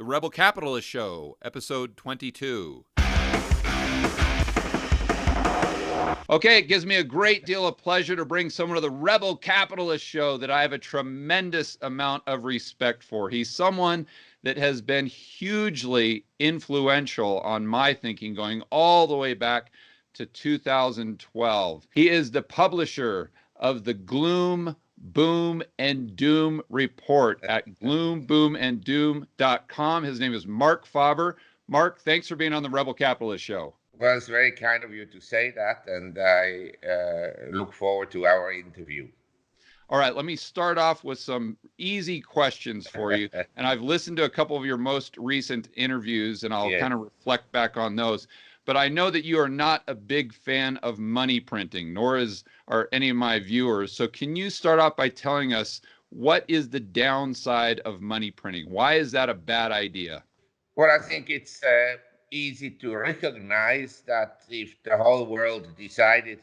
The Rebel Capitalist Show, episode 22. Okay, it gives me a great deal of pleasure to bring someone to the Rebel Capitalist Show that I have a tremendous amount of respect for. He's someone that has been hugely influential on my thinking going all the way back to 2012. He is the publisher of the Gloom, Boom, and Doom report at gloomboomanddoom.com. His name is Marc Faber. Marc, thanks for being on the Rebel Capitalist Show. Well, it's very kind of you to say that, and I look forward to our interview. All right, let me start off with some easy questions for you. And I've listened to a couple of your most recent interviews, and I'll kind of reflect back on those. But I know that you are not a big fan of money printing, nor are any of my viewers. So can you start off by telling us what is the downside of money printing? Why is that a bad idea? Well, I think it's easy to recognize that if the whole world decided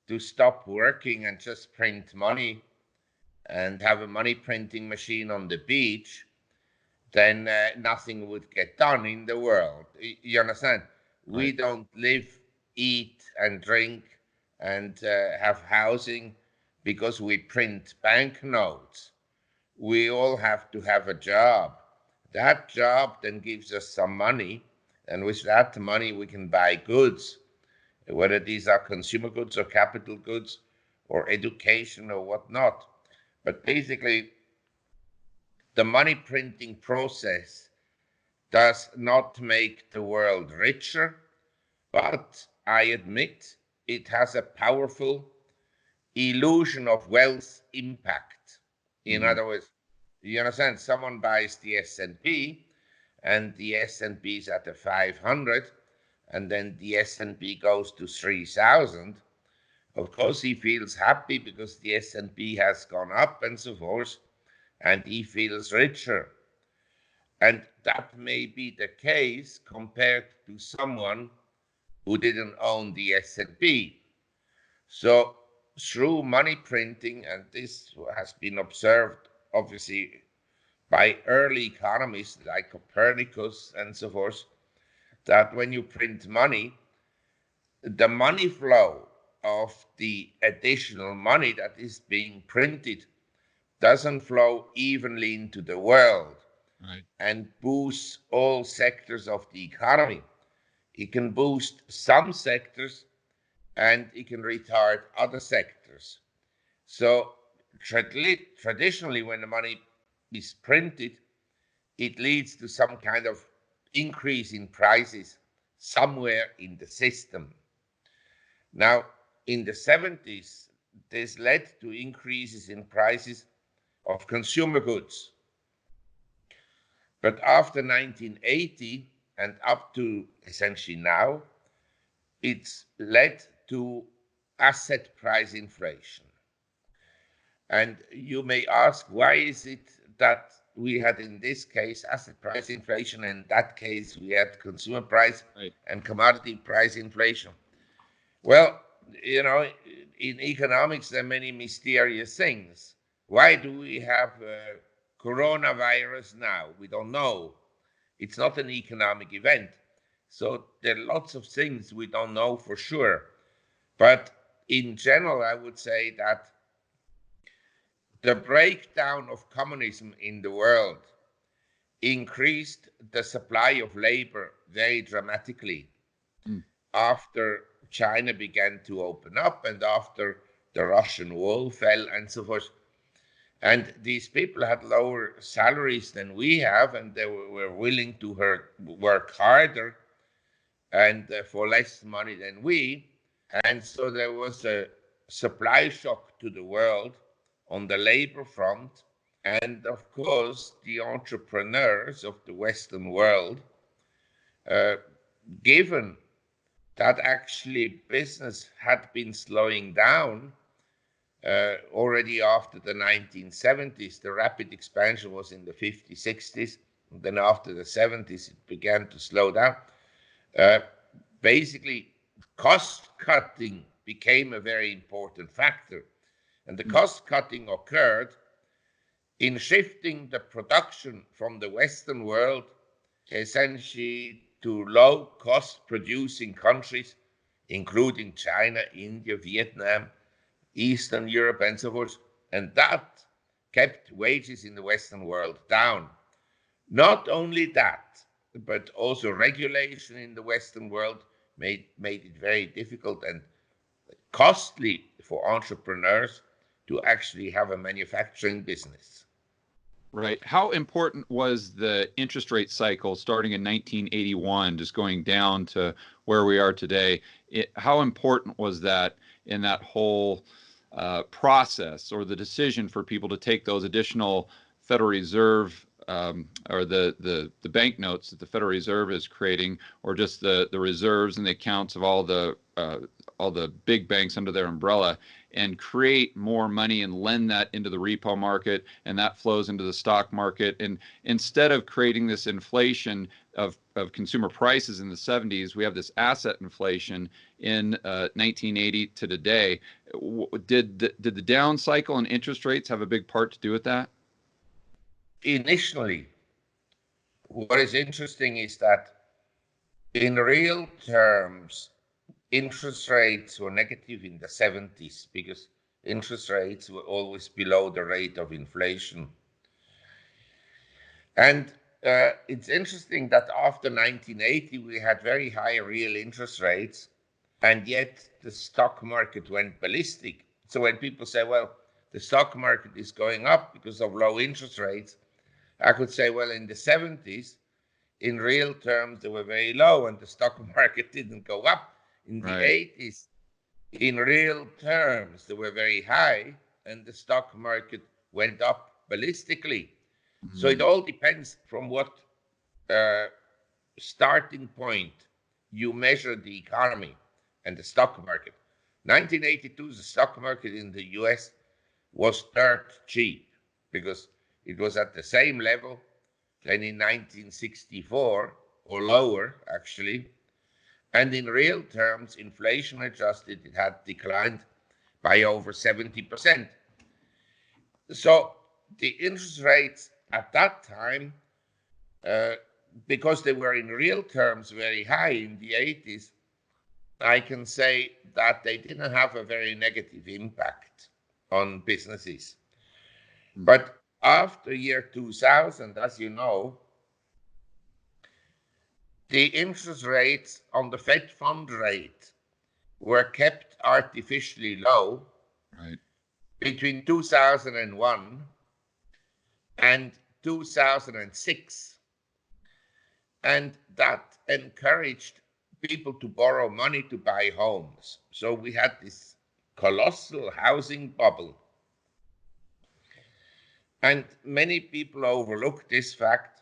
to stop working and just print money and have a money printing machine on the beach, then nothing would get done in the world. You understand? Right. We don't live, eat, and drink and have housing because we print banknotes. We all have to have a job. That job then gives us some money, and with that money we can buy goods, whether these are consumer goods or capital goods or education or whatnot. But basically, the money printing process does not make the world richer, but I admit it has a powerful illusion of wealth impact. In other words, you understand, someone buys the S&P and the S&P is at the 500, and then the S&P goes to 3,000. Of course, he feels happy because the S&P has gone up and so forth, and he feels richer. And that may be the case compared to someone who didn't own the S&P. So through money printing, and this has been observed obviously by early economists like Copernicus and so forth, that when you print money, the money flow of the additional money that is being printed doesn't flow evenly into the world, right, and boosts all sectors of the economy. It can boost some sectors and it can retard other sectors. So traditionally, when the money is printed, it leads to some kind of increase in prices somewhere in the system. Now, in the 70s, this led to increases in prices of consumer goods. But after 1980 and up to essentially now, it's led to asset price inflation. And you may ask, why is it that we had in this case asset price inflation, and in that case we had consumer price and commodity price inflation? Well, you know, in economics there are many mysterious things. Why do we have coronavirus now? We don't know. It's not an economic event. So there are lots of things we don't know for sure. But in general, I would say that the breakdown of communism in the world increased the supply of labor very dramatically after China began to open up and after the Russian wall fell and so forth. And these people had lower salaries than we have, and they were willing to work harder and for less money than we. And so there was a supply shock to the world on the labor front. And of course, the entrepreneurs of the Western world, given that actually business had been slowing down already after the 1970s, the rapid expansion was in the 50s, 60s, and then after the 70s, it began to slow down. Basically, cost cutting became a very important factor. And the cost cutting occurred in shifting the production from the Western world essentially to low-cost producing countries, including China, India, Vietnam, Eastern Europe, and so forth. And that kept wages in the Western world down. Not only that, but also regulation in the Western world made it very difficult and costly for entrepreneurs to actually have a manufacturing business. Right. How important was the interest rate cycle starting in 1981, just going down to where we are today? How important was that in that whole process, or the decision for people to take those additional Federal Reserve or the banknotes that the Federal Reserve is creating, or just the reserves and the accounts of all the big banks under their umbrella, and create more money and lend that into the repo market, and that flows into the stock market. And instead of creating this inflation of consumer prices in the 70s, we have this asset inflation in 1980 to today. Did the down cycle and interest rates have a big part to do with that? Initially, what is interesting is that in real terms, interest rates were negative in the 70s because interest rates were always below the rate of inflation. And it's interesting that after 1980, we had very high real interest rates, and yet the stock market went ballistic. So when people say, well, the stock market is going up because of low interest rates, I could say, well, in the 70s, in real terms, they were very low and the stock market didn't go up. In the Right. 80s, in real terms, they were very high and the stock market went up ballistically. So it all depends from what starting point you measure the economy and the stock market. 1982, the stock market in the US was dirt cheap because it was at the same level than in 1964, or lower actually. And in real terms, inflation adjusted, it had declined by over 70%. So the interest rates at that time, because they were in real terms very high in the 80s, I can say that they didn't have a very negative impact on businesses. But after year 2000, as you know, the interest rates on the Fed fund rate were kept artificially low Right. between 2001 and 2006. And that encouraged people to borrow money to buy homes. So we had this colossal housing bubble. And many people overlook this fact.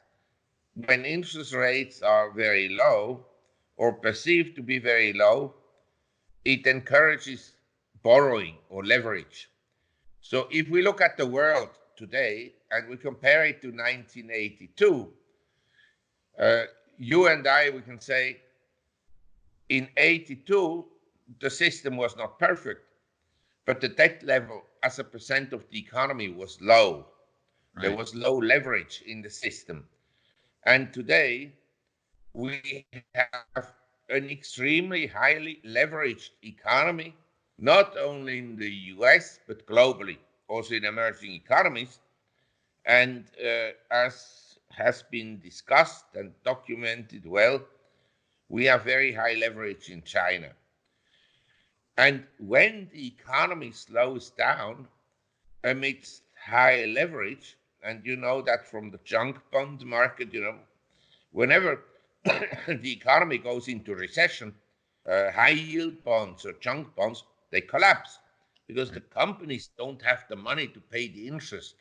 When interest rates are very low or perceived to be very low, it encourages borrowing or leverage. So if we look at the world today and we compare it to 1982, you and I, we can say in 82, the system was not perfect, but the debt level as a percent of the economy was low. Right. There was low leverage in the system. And today, we have an extremely highly leveraged economy, not only in the US, but globally, also in emerging economies. And as has been discussed and documented well, we have very high leverage in China. And when the economy slows down amidst high leverage, and you know that from the junk bond market, whenever the economy goes into recession, high yield bonds or junk bonds, they collapse because the companies don't have the money to pay the interest.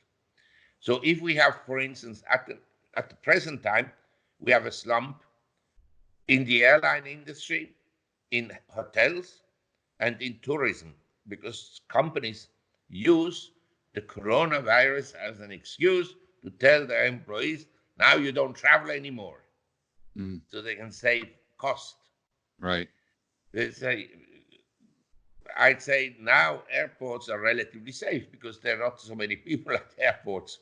So if we have, for instance, at the present time, we have a slump in the airline industry, in hotels, and in tourism, because companies use the coronavirus as an excuse to tell their employees, now you don't travel anymore. So they can save cost. Right. I'd say now airports are relatively safe because there are not so many people at airports.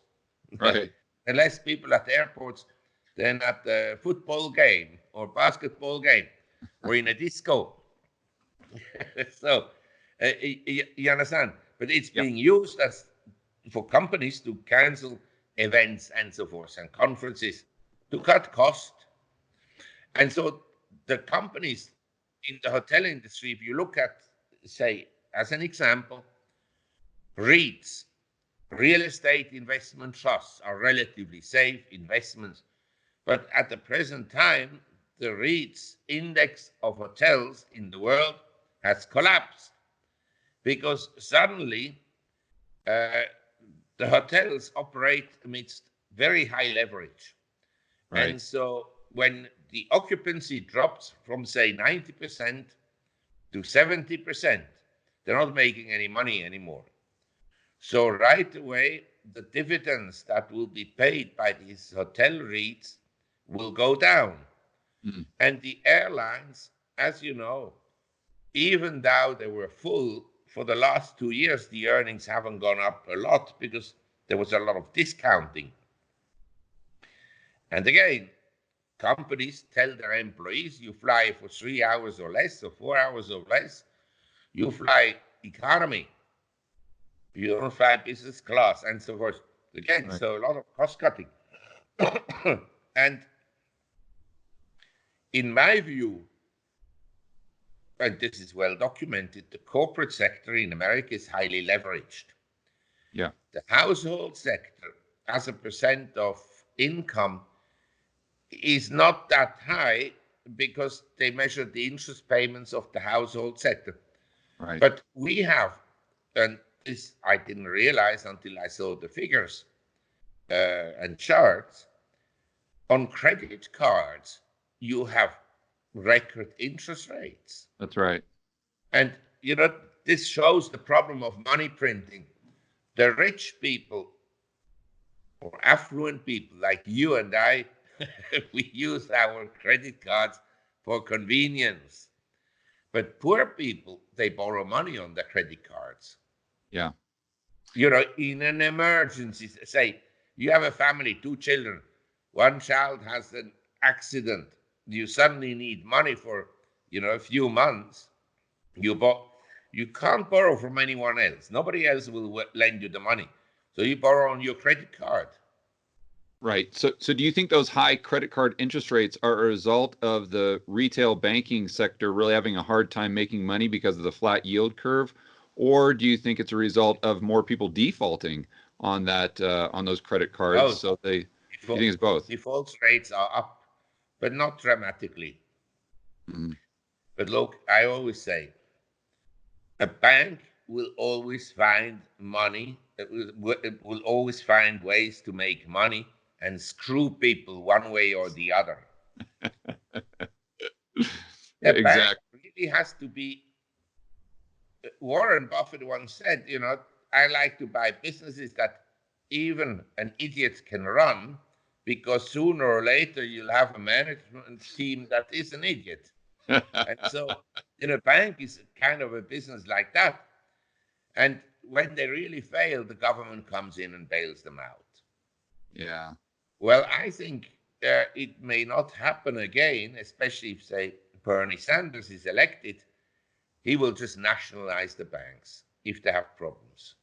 Right. And less people at airports, than at the football game or basketball game or in a disco. So you understand? But it's Yep. being used as for companies to cancel events and so forth and conferences to cut cost. And so the companies in the hotel industry, if you look at, say, as an example, REITs, real estate investment trusts, are relatively safe investments. But at the present time, the REITs index of hotels in the world has collapsed because suddenly the hotels operate amidst very high leverage. Right. And so when the occupancy drops from, say, 90% to 70%, they're not making any money anymore. So right away, the dividends that will be paid by these hotel REITs will go down. Mm. And the airlines, as you know, even though they were full for the last 2 years, the earnings haven't gone up a lot because there was a lot of discounting. And again, companies tell their employees, you fly for 3 hours or less or 4 hours or less, you fly economy, you don't fly business class, and so forth. Again, Right. so a lot of cost cutting. And in my view, and this is well documented, the corporate sector in America is highly leveraged. Yeah. The household sector, as a percent of income, is not that high because they measure the interest payments of the household sector. Right. But we have, and this I didn't realize until I saw the figures and charts, on credit cards, you have record interest rates. That's right. And, this shows the problem of money printing. The rich people or affluent people like you and I, we use our credit cards for convenience. But poor people, they borrow money on their credit cards. Yeah. In an emergency, say you have a family, 2 children, one child has an accident, you suddenly need money for, a few months, you can't borrow from anyone else. Nobody else will lend you the money. So you borrow on your credit card. Right. So do you think those high credit card interest rates are a result of the retail banking sector really having a hard time making money because of the flat yield curve? Or do you think it's a result of more people defaulting on on those credit cards? Both. So you think it's both? Default rates are up, but not dramatically. Mm. But look, I always say, a bank will always find money. It will always find ways to make money and screw people one way or the other. A bank Exactly. really has to be. Warren Buffett once said, I like to buy businesses that even an idiot can run, because sooner or later you'll have a management team that is an idiot. And so, a bank is kind of a business like that. And when they really fail, the government comes in and bails them out. Yeah. Well, I think it may not happen again, especially if, say, Bernie Sanders is elected. He will just nationalize the banks if they have problems.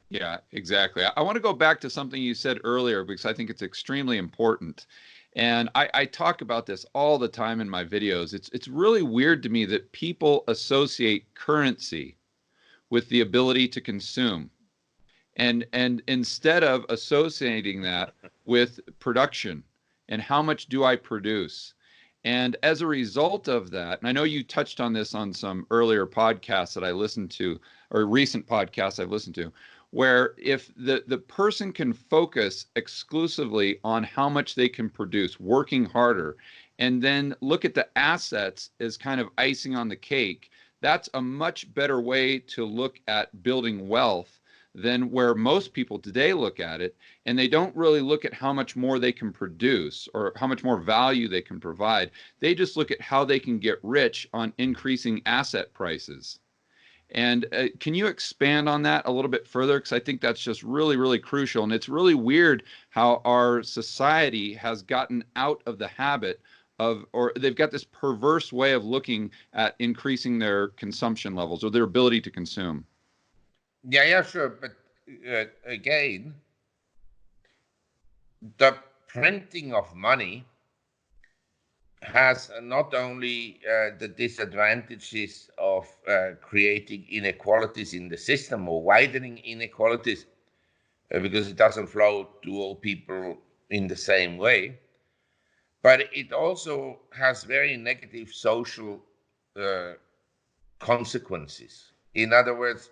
Yeah, exactly. I want to go back to something you said earlier because I think it's extremely important. And I talk about this all the time in my videos. It's really weird to me that people associate currency with the ability to consume. And instead of associating that with production and how much do I produce. And as a result of that, and I know you touched on this on some earlier podcasts that I listened to, or recent podcasts I've listened to, where if the person can focus exclusively on how much they can produce, working harder, and then look at the assets as kind of icing on the cake, that's a much better way to look at building wealth than where most people today look at it. And they don't really look at how much more they can produce or how much more value they can provide. They just look at how they can get rich on increasing asset prices. And can you expand on that a little bit further? Because I think that's just really, really crucial. And it's really weird how our society has gotten out of the habit of, or they've got this perverse way of looking at increasing their consumption levels or their ability to consume. Yeah, sure. But again, the printing of money has not only the disadvantages of creating inequalities in the system or widening inequalities because it doesn't flow to all people in the same way, but it also has very negative social consequences. In other words,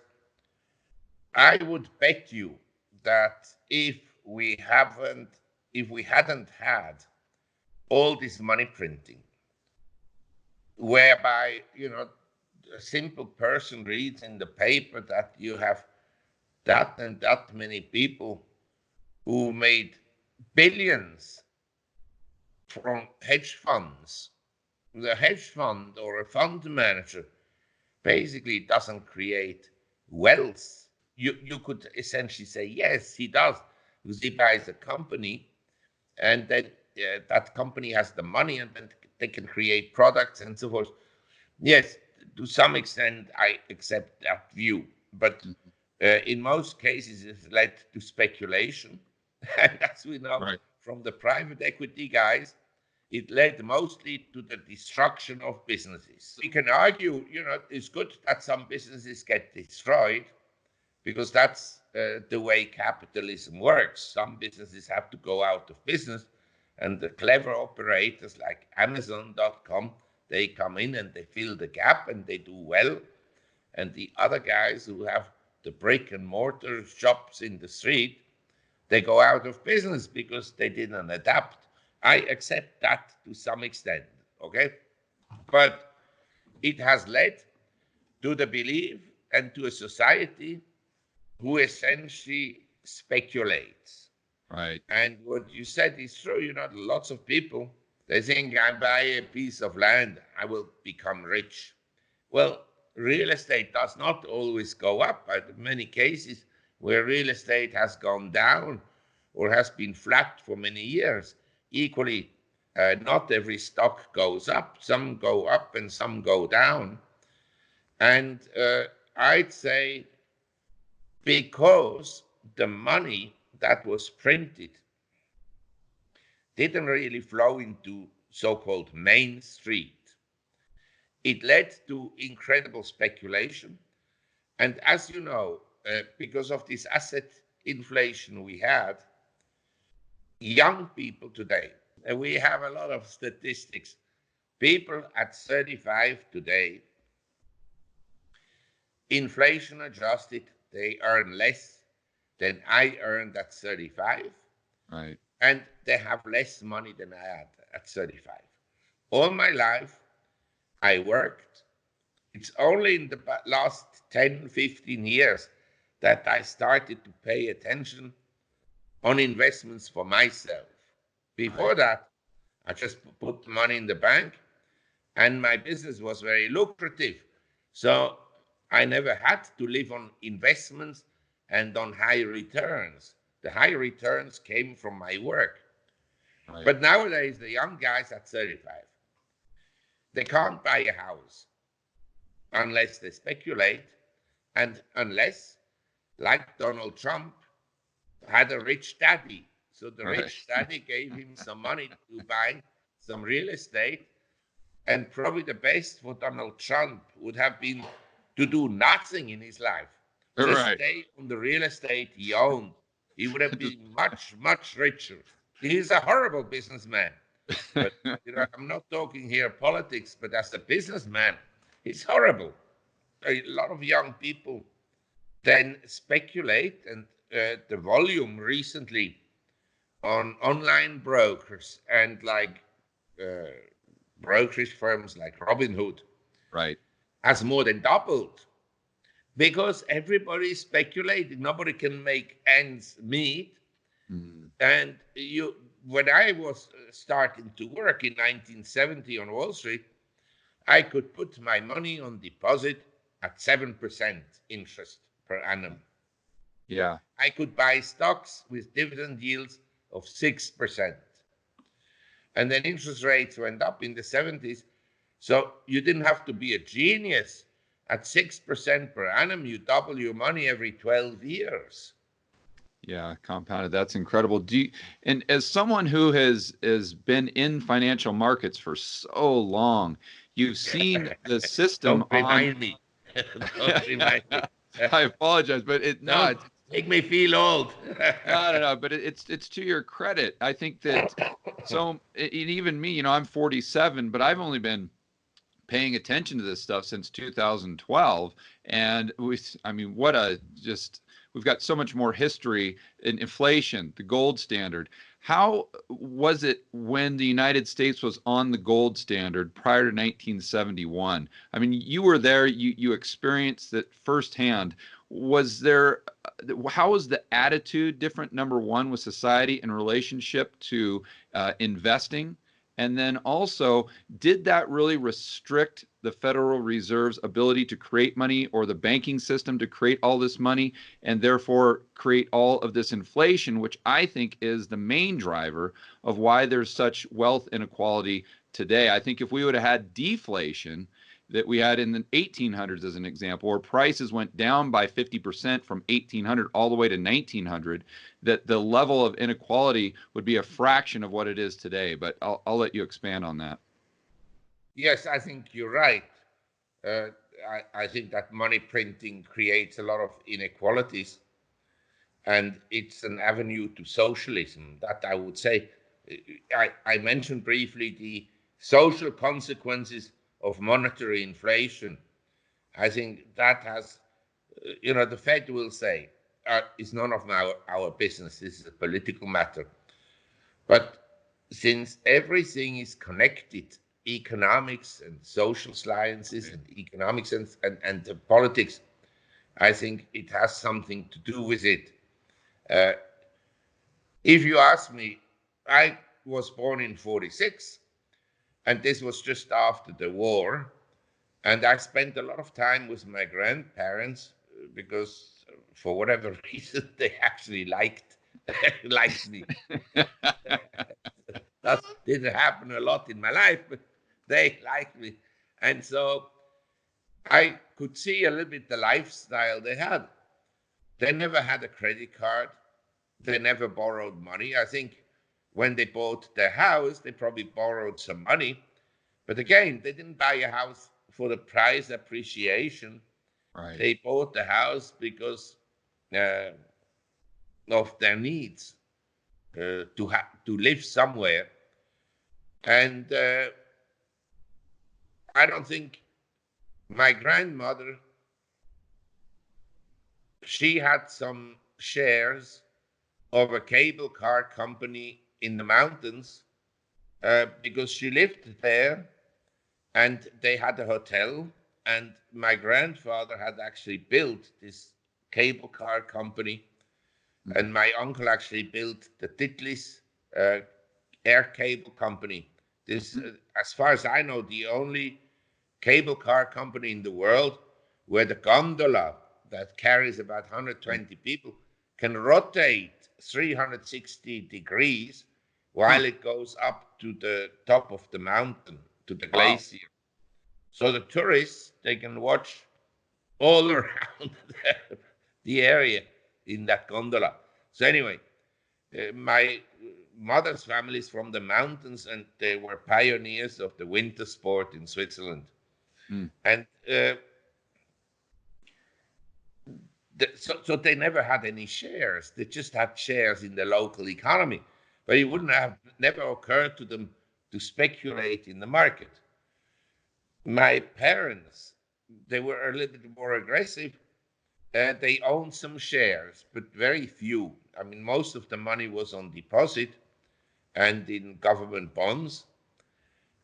I would bet you that if we hadn't had all this money printing, whereby a simple person reads in the paper that you have that and that many people who made billions from hedge funds. The hedge fund or a fund manager basically doesn't create wealth. You could essentially say, yes, he does, because he buys a company and then that company has the money and then they can create products and so forth. Yes, to some extent, I accept that view. But in most cases, it's led to speculation. And as we know from the private equity guys, it led mostly to the destruction of businesses. We can argue, it's good that some businesses get destroyed because that's the way capitalism works. Some businesses have to go out of business, and the clever operators like Amazon.com, they come in and they fill the gap and they do well. And the other guys who have the brick and mortar shops in the street, they go out of business because they didn't adapt. I accept that to some extent, okay? But it has led to the belief and to a society who essentially speculates. Right. And what you said is true. Lots of people, they think I buy a piece of land, I will become rich. Well, real estate does not always go up. In many cases where real estate has gone down or has been flat for many years, equally, not every stock goes up. Some go up and some go down. And I'd say because the money that was printed didn't really flow into so-called Main Street, it led to incredible speculation. And as you know, because of this asset inflation we had, young people today, and we have a lot of statistics, people at 35 today, inflation adjusted, they earn less than I earned at 35. Right. And they have less money than I had at 35. All my life, I worked. It's only in the last 10, 15 years that I started to pay attention on investments for myself. Before that, I just put money in the bank and my business was very lucrative. So I never had to live on investments and on high returns. The high returns came from my work. Right. But nowadays, the young guys at 35, they can't buy a house unless they speculate and unless, like Donald Trump, had a rich daddy. So the rich daddy gave him some money to buy some real estate. And probably the best for Donald Trump would have been to do nothing in his life. Just stay on the real estate he owned. He would have been much, much richer. He's a horrible businessman. But I'm not talking here politics, but as a businessman, it's horrible. A lot of young people then speculate, and the volume recently on online brokers and like brokerage firms like Robinhood has more than doubled because everybody is speculating. Nobody can make ends meet. And when I was starting to work in 1970 on Wall Street, I could put my money on deposit at 7% interest per annum. Yeah. I could buy stocks with dividend yields of 6%. And then interest rates went up in the 70s. So you didn't have to be a genius. At 6% per annum, you double your money every 12 years. Yeah, compounded. That's incredible. And as someone who has been in financial markets for so long, you've seen the system Don't on. remind me. Don't remind me. I apologize, but Don't make me feel old. no, but it's to your credit. I think that and even me, I'm 47, but I've only been paying attention to this stuff since 2012, and I mean, we've got so much more history in inflation, the gold standard. How was it when the United States was on the gold standard prior to 1971? I mean, you were there, you experienced it firsthand. How was the attitude different, number one, with society in relationship to investing? And then also, did that really restrict the Federal Reserve's ability to create money, or the banking system to create all this money, and therefore create all of this inflation, which I think is the main driver of why there's such wealth inequality today? I think if we would have had deflation that we had in the 1800s, as an example, where prices went down by 50% from 1800 all the way to 1900, that the level of inequality would be a fraction of what it is today. But I'll let you expand on that. Yes, I think you're right. Uh, I think that money printing creates a lot of inequalities, and it's an avenue to socialism. That I would say. I mentioned briefly the social consequences of monetary inflation. I think that has, the Fed will say, it's none of our business. This is a political matter. But since everything is connected, economics and social sciences and economics and the politics, I think it has something to do with it. If you ask me, I was born in 46, and this was just after the war. And I spent a lot of time with my grandparents because for whatever reason, they actually liked me. That didn't happen a lot in my life, but they liked me. And so I could see a little bit the lifestyle they had. They never had a credit card. They never borrowed money. I think when they bought their house, they probably borrowed some money. But again, they didn't buy a house for the price appreciation. Right. They bought the house because of their needs to live somewhere. And I don't think my grandmother, she had some shares of a cable car company in the mountains because she lived there, and they had a hotel, and my grandfather had actually built this cable car company, and my uncle actually built the Titlis air cable company. This, as far as I know, the only cable car company in the world where the gondola that carries about 120 people can rotate 360 degrees while it goes up to the top of the mountain, to the glacier. So the tourists, they can watch all around the area in that gondola. So anyway, my mother's family is from the mountains, and they were pioneers of the winter sport in Switzerland. And so they never had any shares. They just had shares in the local economy. But it wouldn't have never occurred to them to speculate in the market. My parents, they were a little bit more aggressive. They owned some shares, but very few. I mean, most of the money was on deposit and in government bonds.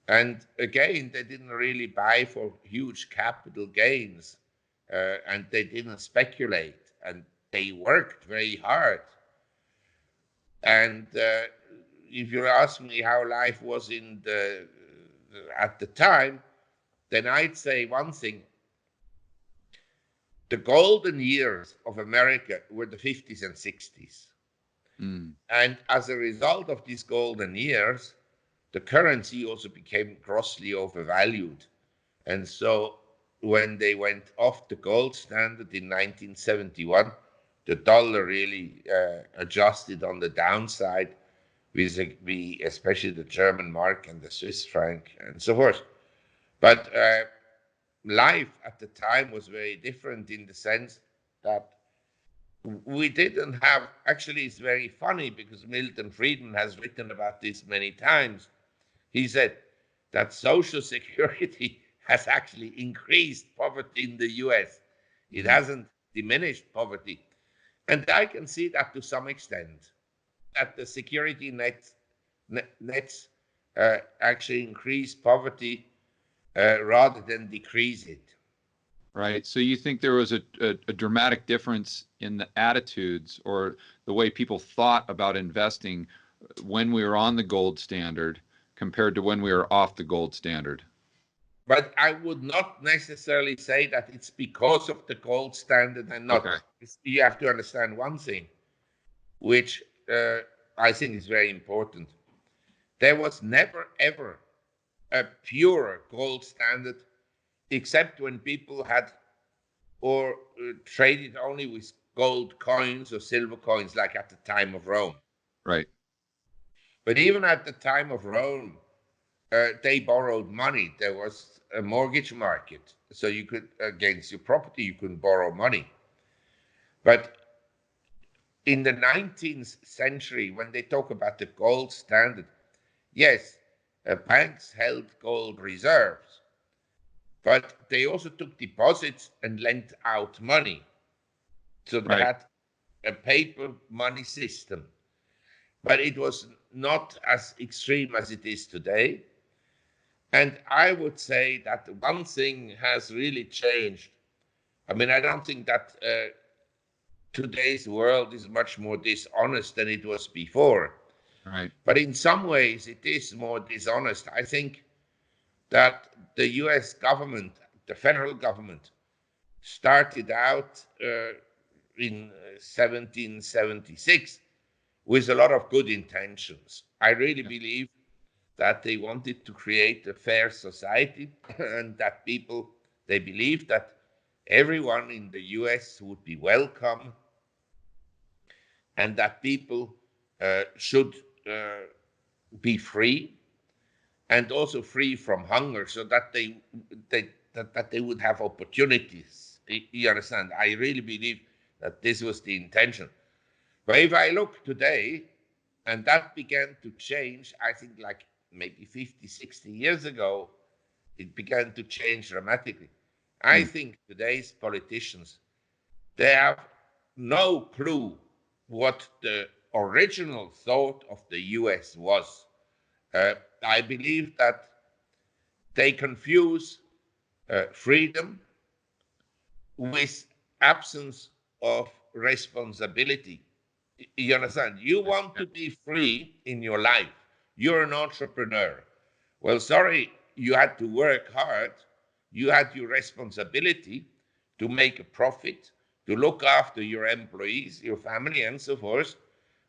And again, they didn't really buy for huge capital gains, and they didn't speculate, and they worked very hard. And if you ask me how life was at the time, then I'd say one thing. the golden years of America were the 50s and 60s. Mm. And as a result of these golden years, the currency also became grossly overvalued. And so when they went off the gold standard in 1971, the dollar really adjusted on the downside, vis-a-vis especially the German mark and the Swiss franc and so forth. But life at the time was very different in the sense that we didn't have, actually it's very funny because Milton Friedman has written about this many times. He said that Social Security has actually increased poverty in the US. It hasn't diminished poverty. And I can see that to some extent, that the security nets actually increase poverty rather than decrease it. Right. So you think there was a dramatic difference in the attitudes or the way people thought about investing when we were on the gold standard compared to when we were off the gold standard? But I would not necessarily say that it's because of the gold standard and not. Okay. You have to understand one thing, which I think is very important. There was never, ever a pure gold standard, except when people had or traded only with gold coins or silver coins, like at the time of Rome. Right. But even at the time of Rome, they borrowed money. There was a mortgage market. So you could, against your property, you could borrow money. But in the 19th century, when they talk about the gold standard, yes, banks held gold reserves, but they also took deposits and lent out money. So they had a paper money system, but it was not as extreme as it is today. And I would say that one thing has really changed. I mean, I don't think that today's world is much more dishonest than it was before. Right. But in some ways, it is more dishonest. I think that the US government, the federal government, started out in 1776 with a lot of good intentions. I really believe that they wanted to create a fair society and that people, they believed that everyone in the US would be welcome and that people should be free and also free from hunger, so that they would have opportunities. You understand? I really believe that this was the intention. But if I look today, and that began to change, I think like maybe 50, 60 years ago, it began to change dramatically. I think today's politicians, they have no clue what the original thought of the US was. I believe that they confuse freedom with absence of responsibility. You understand? You want to be free in your life. You're an entrepreneur. Well, sorry, you had to work hard. You had your responsibility to make a profit, to look after your employees, your family, and so forth,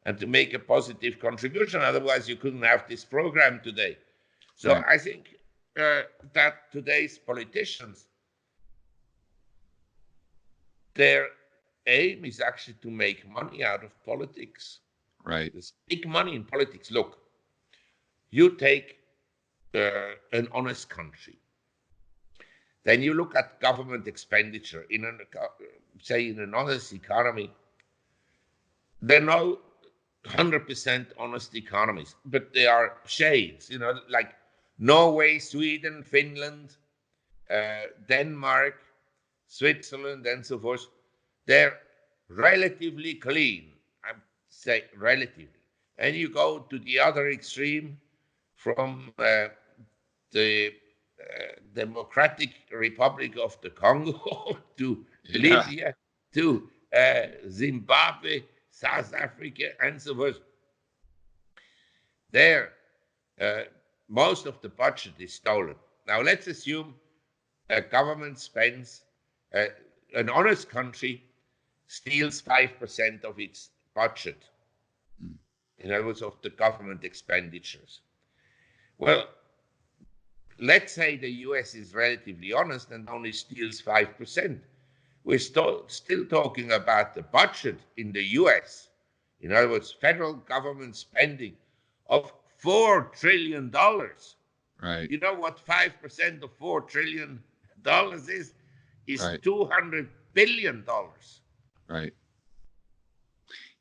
and to make a positive contribution. Otherwise, you couldn't have this program today. So I think that today's politicians, their aim is actually to make money out of politics. Right. There's big money in politics. Look, you take an honest country. Then you look at government expenditure in an honest economy. There are no 100% honest economies, but there are shades, like Norway, Sweden, Finland, Denmark, Switzerland, and so forth. They're relatively clean, I say relatively. And you go to the other extreme from the Democratic Republic of the Congo to Libya to Zimbabwe, South Africa, and so forth. There, most of the budget is stolen. Now, let's assume a government spends an honest country steals 5% of its budget, in other words, of the government expenditures. Well, let's say the US is relatively honest and only steals 5%. We're still talking about the budget in the US, in other words, federal government spending of $4 trillion. Right. You know what 5% of $4 trillion is? Is Right. $200 billion. Right.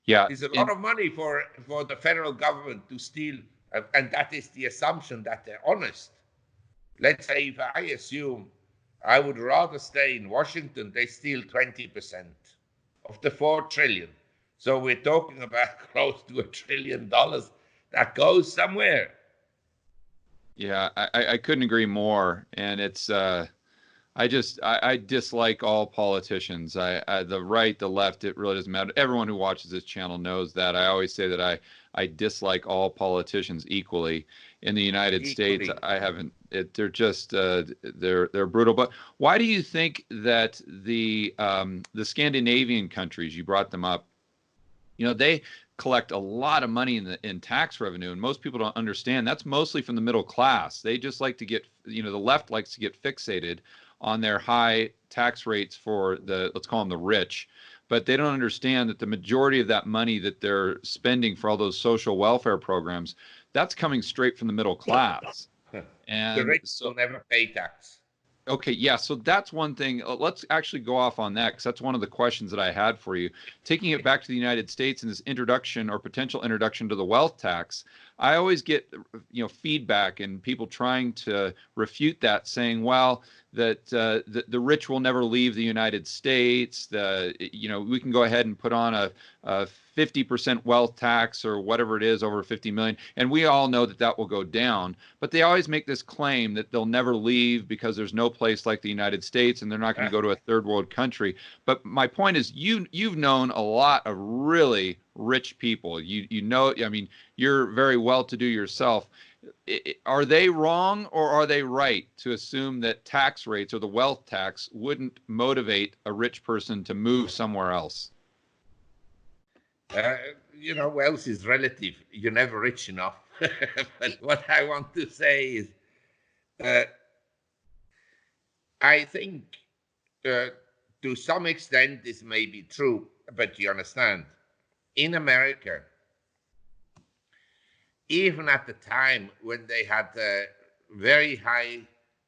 Yeah. It's a lot of money for the federal government to steal, and that is the assumption that they're honest. Let's say if I assume I would rather stay in Washington, they steal 20% of the $4 trillion. So we're talking about close to $1 trillion that goes somewhere. Yeah, I couldn't agree more. And it's I dislike all politicians. The right, the left, it really doesn't matter. Everyone who watches this channel knows that. I always say that I dislike all politicians equally. In the United States, I haven't. They're just they're brutal. But why do you think that the Scandinavian countries, you brought them up, they collect a lot of money in tax revenue, and most people don't understand that's mostly from the middle class. They just like to get, the left likes to get fixated on their high tax rates for let's call them the rich, but they don't understand that the majority of that money that they're spending for all those social welfare programs, that's coming straight from the middle class. And the rich will never pay tax. Okay, yeah, so that's one thing. Let's actually go off on that, because that's one of the questions that I had for you. Taking it back to the United States and this introduction or potential introduction to the wealth tax, I always get, feedback and people trying to refute that, saying, well, that the rich will never leave the United States. We can go ahead and put on a 50% wealth tax or whatever it is, over 50 million, and we all know that will go down. But they always make this claim that they'll never leave because there's no place like the United States, and they're not going to go to a third world country. But my point is, you've known a lot of really rich people. You're very well to do yourself. Are they wrong or are they right to assume that tax rates or the wealth tax wouldn't motivate a rich person to move somewhere else? Wealth is relative. You're never rich enough. But what I want to say is, I think to some extent this may be true, but you understand, in America, even at the time when they had very high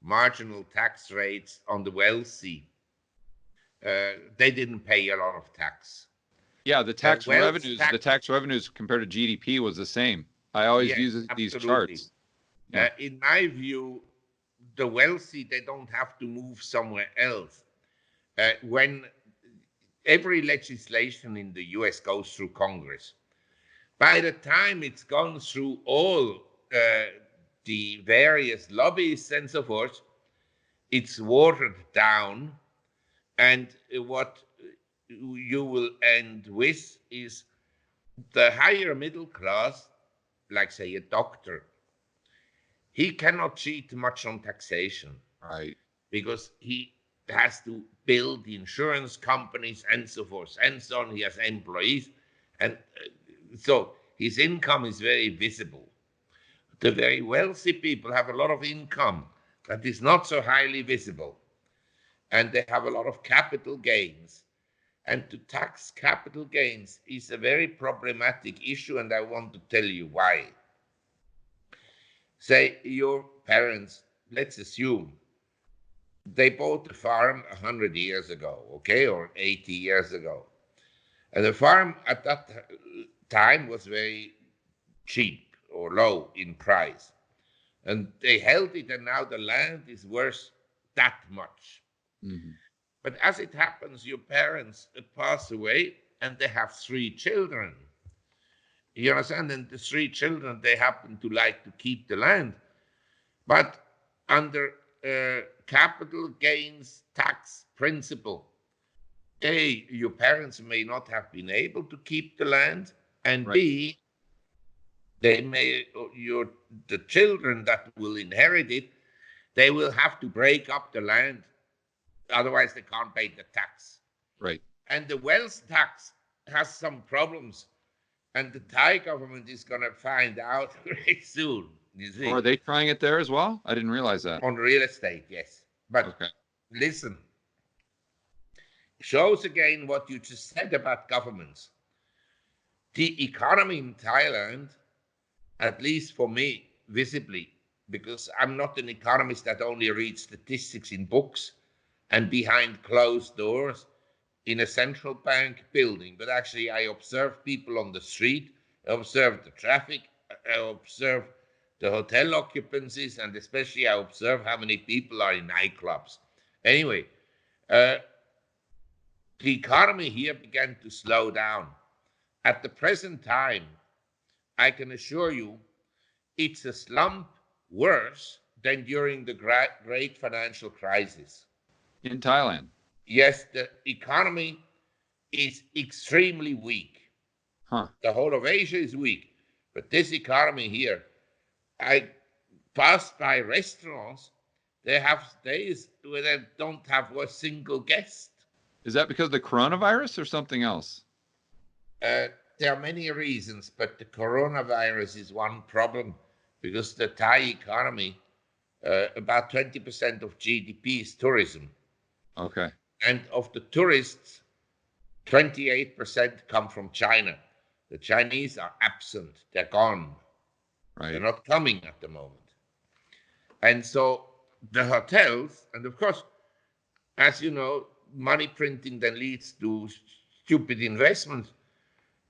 marginal tax rates on the wealthy, they didn't pay a lot of tax. Yeah, the tax revenues compared to GDP was the same. I always use these charts. Yeah. In my view, the wealthy, they don't have to move somewhere else. When every legislation in the US goes through Congress, by the time it's gone through all the various lobbyists and so forth, it's watered down. And what you will end with is the higher middle class, like say a doctor, he cannot cheat much on taxation. Right. Because he has to build the insurance companies and so forth and so on. He has employees. And so his income is very visible. The very wealthy people have a lot of income that is not so highly visible. And they have a lot of capital gains. And to tax capital gains is a very problematic issue, and I want to tell you why. Say your parents, let's assume, they bought a farm 100 years ago, okay, or 80 years ago. And the farm at that time was very cheap or low in price. And they held it, and now the land is worth that much. Mm-hmm. But as it happens, your parents pass away, and they have 3 children. You understand? And the 3 children, they happen to like to keep the land. But under capital gains tax principle, A, your parents may not have been able to keep the land, and right. B, the children that will inherit it, they will have to break up the land otherwise they can't pay the tax. Right. And the wealth tax has some problems, and the Thai government is going to find out very soon. You see, Or are they trying it there as well? I didn't realize that. on real estate, yes. But Okay. listen, shows again what you just said about governments. The economy in Thailand, at least for me, visibly, because I'm not an economist that only reads statistics in books and behind closed doors in a central bank building, but actually I observe people on the street, I observe the traffic, I observe the hotel occupancies, and especially I observe how many people are in nightclubs. Anyway, the economy here began to slow down. At the present time, I can assure you, it's a slump worse than during the great financial crisis. In Thailand. Yes, the economy is extremely weak. Huh. The whole of Asia is weak. But this economy here, I passed by restaurants, they have days where they don't have a single guest. Is that because of the coronavirus or something else? There are many reasons, but the coronavirus is one problem because the Thai economy, about 20% of GDP is tourism. Okay. And of the tourists, 28% come from China. The Chinese are absent. They're gone. Right. They're not coming at the moment. And so the hotels, and of course, as you know, money printing then leads to stupid investments.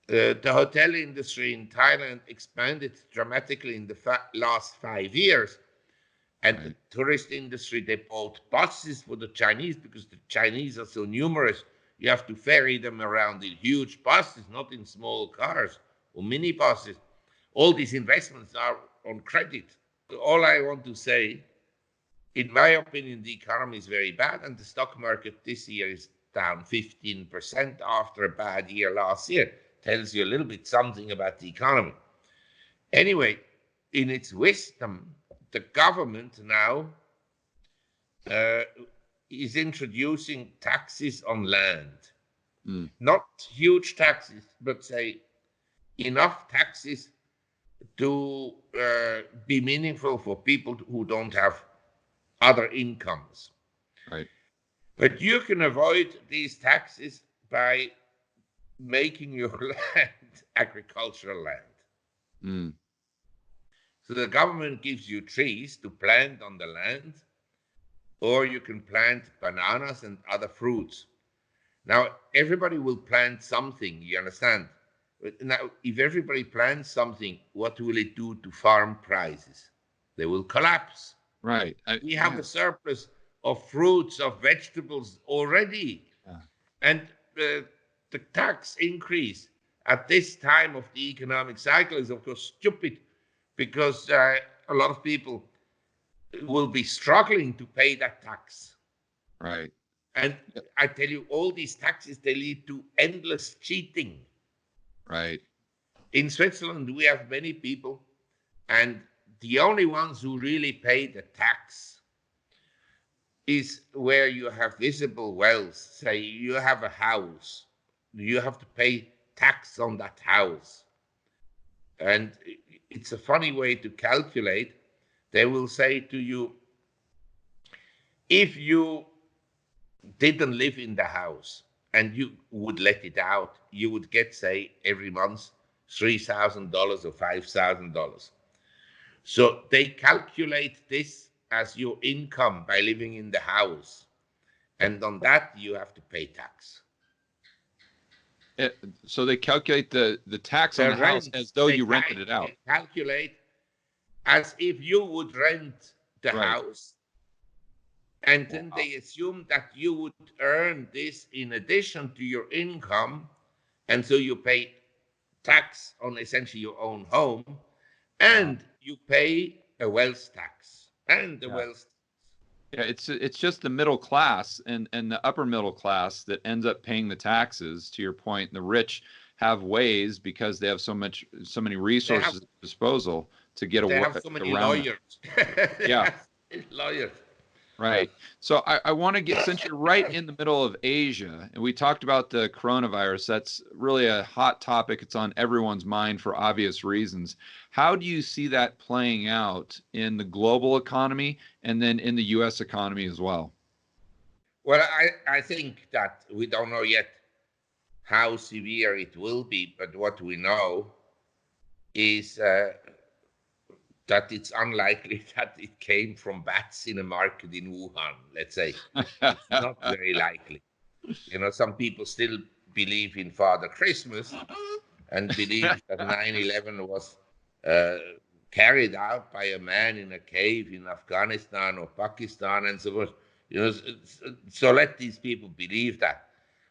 The hotel industry in Thailand expanded dramatically in the last 5 years. And right. the tourist industry, they bought buses for the Chinese because the Chinese are so numerous. You have to ferry them around in huge buses, not in small cars or mini buses. All these investments are on credit. All I want to say, in my opinion, the economy is very bad, and the stock market this year is down 15% after a bad year last year. Tells you a little bit something about the economy. Anyway, in its wisdom, the government now is introducing taxes on land. Not huge taxes, but say enough taxes to be meaningful for people who don't have other incomes. Right. But you can avoid these taxes by making your land agricultural land. So the government gives you trees to plant on the land, or you can plant bananas and other fruits. Now, everybody will plant something, you understand? Now, if everybody plants something, what will it do to farm prices? They will collapse. Right. We have a surplus of fruits, of vegetables already. Yeah. And the tax increase at this time of the economic cycle is, of course, stupid, because a lot of people will be struggling to pay that tax. Right. And I tell you, all these taxes, they lead to endless cheating. Right. In Switzerland, we have many people, and the only ones who really pay the tax is where you have visible wealth. Say you have a house, you have to pay tax on that house. And it's a funny way to calculate. They will say to you, if you didn't live in the house and you would let it out, you would get, say, every month $3,000 or $5,000. So they calculate this as your income by living in the house. And on that, you have to pay tax. So they calculate the tax on the house as though you rented it out. They calculate as if you would rent the house. And then they assume that you would earn this in addition to your income. And so you pay tax on essentially your own home. And you pay a wealth tax. And the wealth. Yeah, it's just the middle class and the upper middle class that ends up paying the taxes, to your point. The rich have ways, because they have so many resources at disposal, to get away. They have so many lawyers. Yeah. Lawyers. Right. So I want to get, since you're right in the middle of Asia, and we talked about the coronavirus, that's really a hot topic. It's on everyone's mind for obvious reasons. How do you see that playing out in the global economy and then in the US economy as well? Well, I think that we don't know yet how severe it will be, but what we know is that it's unlikely that it came from bats in a market in Wuhan, let's say. It's not very likely. You know, some people still believe in Father Christmas and believe that 9/11 was uh, carried out by a man in a cave in Afghanistan or Pakistan and so forth. You know, so let these people believe that.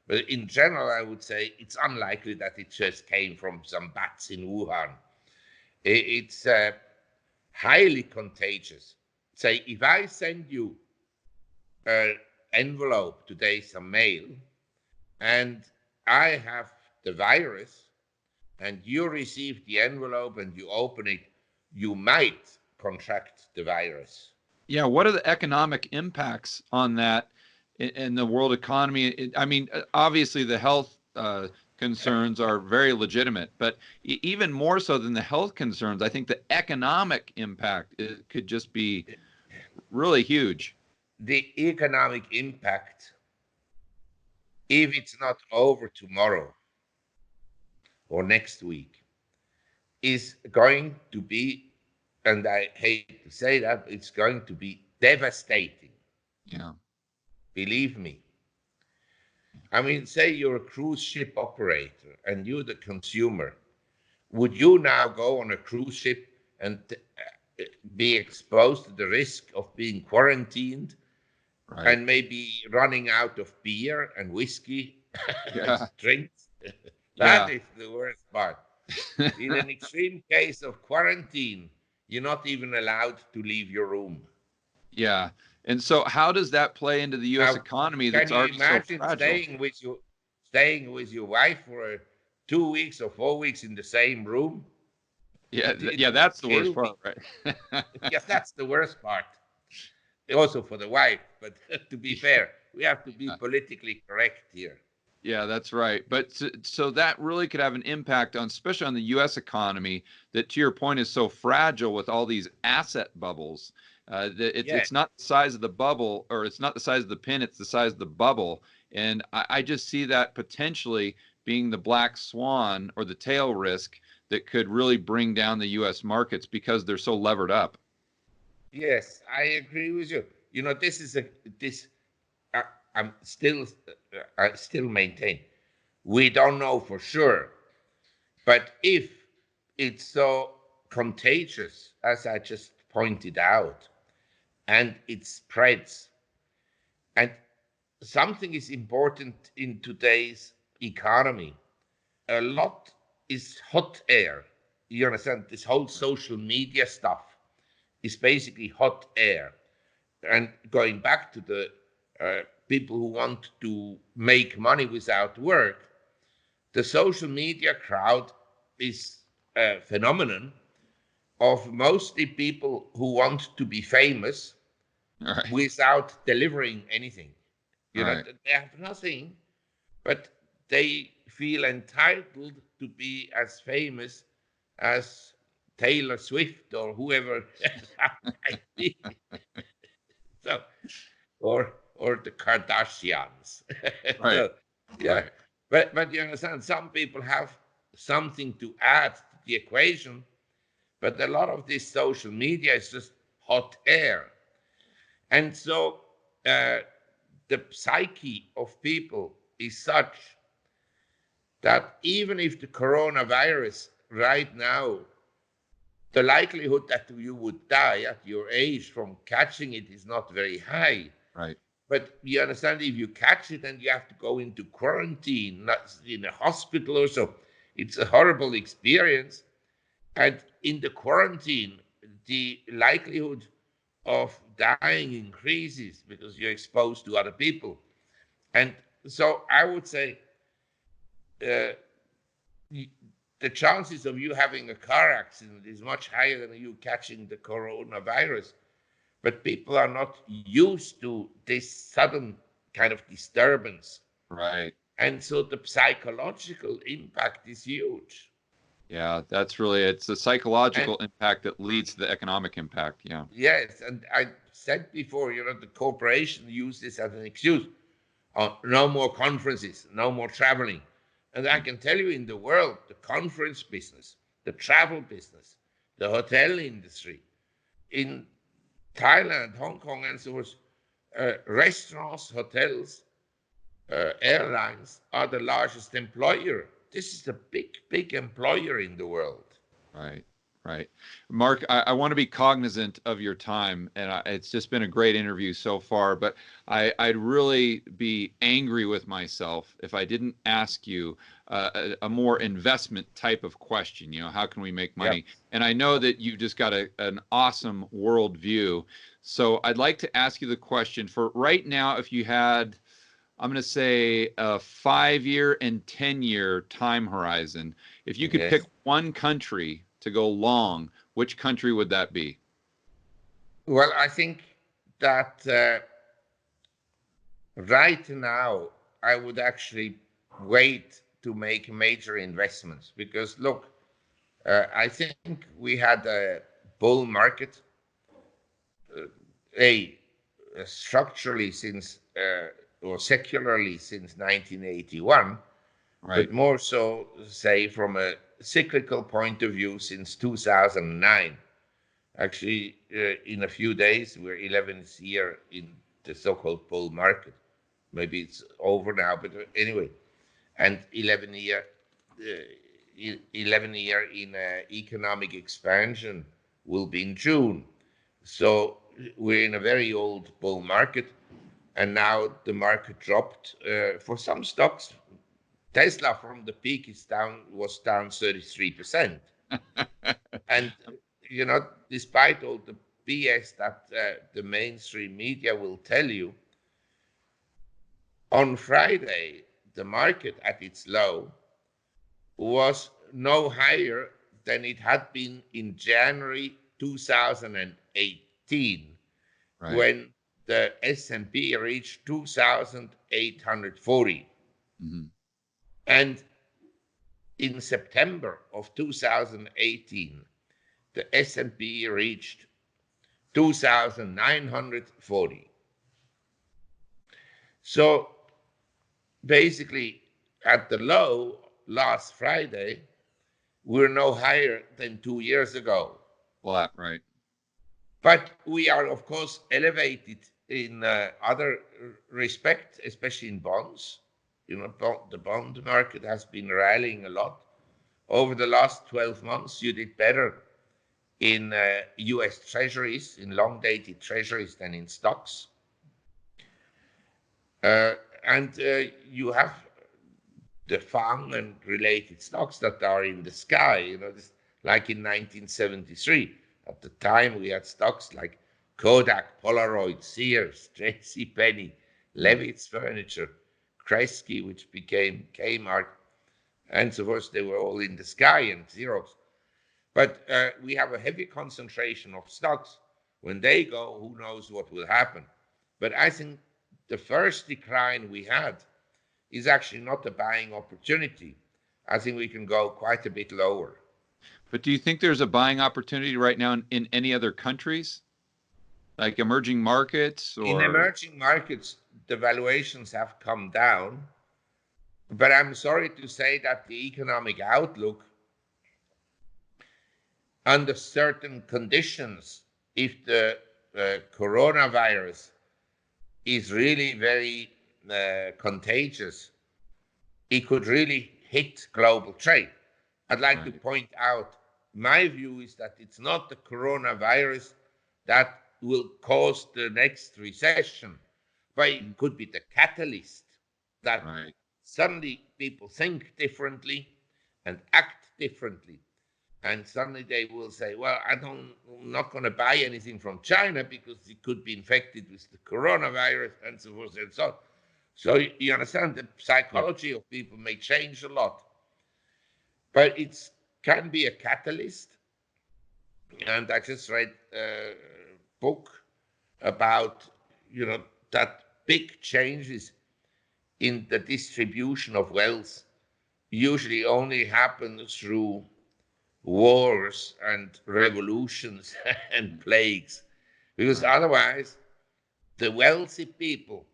But in general, I would say it's unlikely that it just came from some bats in Wuhan. It's highly contagious. Say, if I send you an envelope today, some mail, and I have the virus, and you receive the envelope and you open it, you might contract the virus. Yeah, what are the economic impacts on that in the world economy? I mean, obviously the health concerns are very legitimate, but even more so than the health concerns, I think the economic impact could just be really huge. The economic impact, if it's not over tomorrow or next week, is going to be, and I hate to say that, it's going to be devastating. Yeah. Believe me. I mean, say you're a cruise ship operator and you're the consumer. Would you now go on a cruise ship and be exposed to the risk of being quarantined Right. and maybe running out of beer and whiskey and Yeah. drinks? That Yeah. is the worst part. In an extreme case of quarantine, you're not even allowed to leave your room. Yeah. And so how does that play into the US Now, economy can that's you already so imagine fragile? staying with your wife for 2 weeks or 4 weeks in the same room? Yeah, It yeah, would that's the worst kill me. part, right? Yeah, that's the worst part. Also for the wife, but to be Yeah. fair, we have to be politically correct here. Yeah, that's right. But so that really could have an impact on, especially on the U.S. economy, that to your point is so fragile with all these asset bubbles. That Yeah, it's not the size of the bubble, or it's not the size of the pin, it's the size of the bubble. And I just see that potentially being the black swan or the tail risk that could really bring down the U.S. markets because they're so levered up. yes, I agree with you. You know, this. I, I still maintain we don't know for sure, but if it's so contagious, as I just pointed out, and it spreads, and something is important in today's economy. A lot is hot air. You understand? This whole social media stuff is basically hot air. And going back to the people who want to make money without work, the social media crowd is a phenomenon of mostly people who want to be famous All right. without delivering anything. All You know, right. they have nothing, but they feel entitled to be as famous as Taylor Swift or whoever that might be. So, or the Kardashians. Right. So, yeah, Right. but you understand, some people have something to add to the equation, but a lot of this social media is just hot air, and so the psyche of people is such that even if the coronavirus right now, the likelihood that you would die at your age from catching it is not very high. Right. But you understand, if you catch it and you have to go into quarantine, not in a hospital or so, it's a horrible experience. And in the quarantine, the likelihood of dying increases because you're exposed to other people. And so I would say uh, the chances of you having a car accident is much higher than you catching the coronavirus. but people are not used to this sudden kind of disturbance. Right. And so the psychological impact is huge. Yeah, that's really, it's the And psychological impact that leads to the economic impact. Yeah. yes, and I said before, the corporation use this as an excuse. No more conferences, no more traveling. And I can tell you in the world, the conference business, the travel business, the hotel industry, in Thailand, Hong Kong, and so forth, restaurants, hotels, airlines are the largest employer. This is the big, big employer in the world. Right, right. Mark, I want to be cognizant of your time, and it's just been a great interview so far, but I'd really be angry with myself if I didn't ask you a more investment type of question. How can we make Yeah. money? And I know that you just got an awesome world view. So I'd like to ask you the question for right now, if you had, I'm going to say, a 5-year and 10-year time horizon. If you could pick Yes. one country to go long, which country would that be? Well, I think that right now I would actually wait to make major investments because look, I think we had a bull market, uh, a structurally since or secularly since 1981, but Right. more so, say, from a cyclical point of view since 2009. Actually, in a few days, we're 11th year in the so-called bull market. Maybe it's over now, but anyway, and 11 year in economic expansion will be in June. So we're in a very old bull market, and now the market dropped for some stocks. Tesla from the peak was down 33%. And despite all the BS that the mainstream media will tell you, on Friday the market at its low was no higher than it had been in January 2018 Right. when the S&P reached 2,840. Hmm. And in September of 2018, the S&P reached 2,940. So basically, at the low last Friday, we're no higher than 2 years ago. Flat. Right. But we are, of course, elevated in other respects, especially in bonds. The bond market has been rallying a lot. Over the last 12 months, you did better in US treasuries, in long dated treasuries, than in stocks. Uh, and you have the FANG and related stocks that are in the sky, like in 1973. At the time, we had stocks like Kodak, Polaroid, Sears, J.C. Penney, Mm. Levitt's Furniture, Kresge, which became Kmart, and so forth. They were all in the sky, and Xerox. But we have a heavy concentration of stocks. When they go, who knows what will happen? But I think the first decline we had is actually not a buying opportunity. I think we can go quite a bit lower. But do you think there's a buying opportunity right now in any other countries, like emerging markets In or? emerging markets, the valuations have come down, but I'm sorry to say that the economic outlook, under certain conditions, if the coronavirus is really very contagious, it could really hit global trade. I'd like to Right. point out my view is that it's not the coronavirus that will cause the next recession, but it could be the catalyst that Right. suddenly people think differently and act differently. And suddenly they will say, well, I'm not going to buy anything from China because it could be infected with the coronavirus and so forth and so on. So you understand the Yep. psychology of people may change a lot, but it can be a catalyst. And I just read a book about, that big changes in the distribution of wealth usually only happen through wars and revolutions and plagues, because Right. otherwise the wealthy people